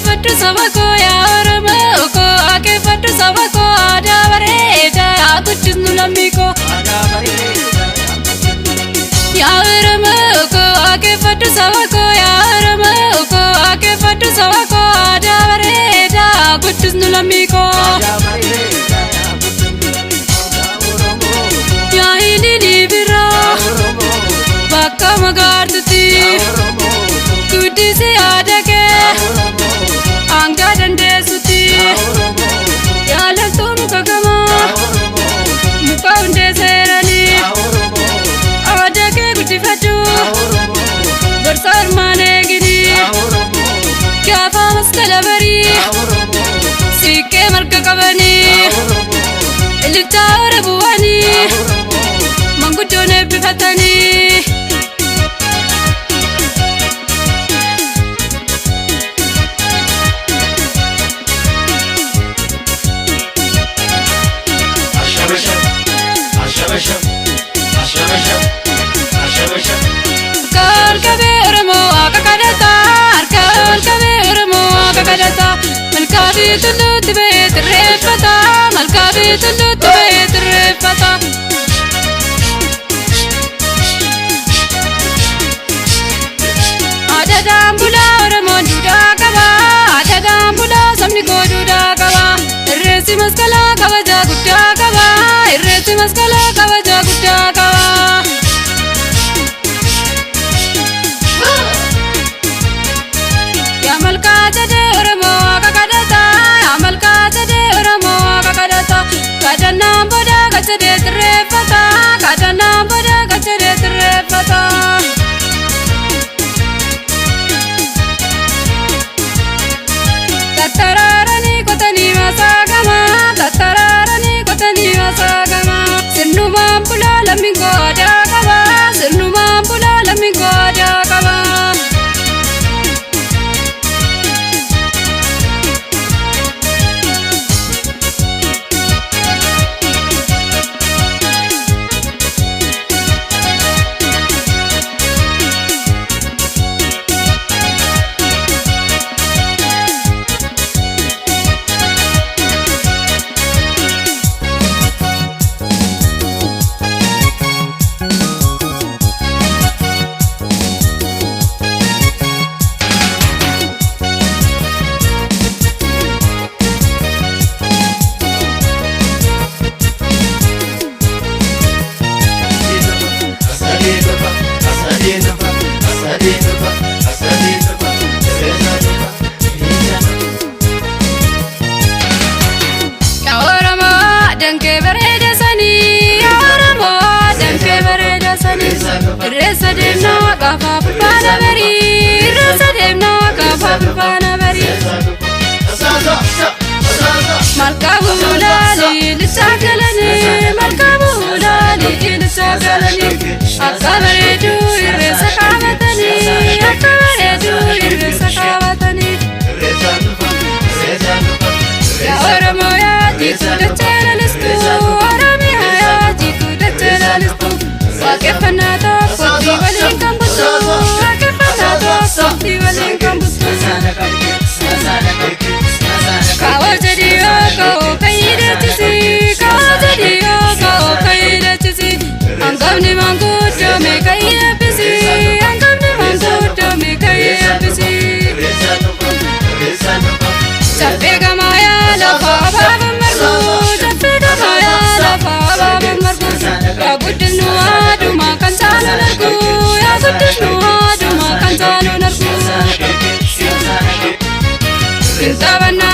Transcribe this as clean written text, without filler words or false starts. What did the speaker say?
Fatu sabako ya oromo ko ake fatu sabako ada bareda aku cisnu lamiko ya oromo ko ake fatu sabako ya oromo ko ake fatu sabako ada bareda aku cisnu lamiko ya ini di biro bakka magartuti kudisi ada ke Angga dan desuti ya lantum kagama muka unde serani ada ke guti faju bersar mane gini kya famas kalabari sike marka kabani ilita rabuani mangudone bifatani Arkan kabe oromo akakadata arkan kabe oromo akakadata malkabi tulut bet repata malkabi tulut bet repata adadam bula oromo duda kaba adadam bula samni ko duda kaba irresi maskala kabaja gutta kaba irresi maskala kabaja gutta kaba Kadana boda gacere trepata kadana boda gacere trepata tatararani kotani masagama tatararani kotani masagama sinu mampula lamingo ada kaba sinu mampula lamingo ada kaba Resa demna kafa bana beri resa demna kafa bana beri malkabula lisakalani malkabula lisakalani akabare du resa kabatani akabare du resa kabatani ya oromo ya jitu de chelalistu orami ya jitu de chelalistu wakefanato Softi walin kambusu wakefanato softi walin kambusu kawa jadi kau kaida tisi kawa jadi kau kaida tisi anggap ni mangkudo me kaida tisi anggap ni mangkudo me kaida tisi capek gamaya lafa baba margu capek gamaya lafa baba margu ya budin nuadu makan salonarku ya budin nuadu makan salonarku Kintabana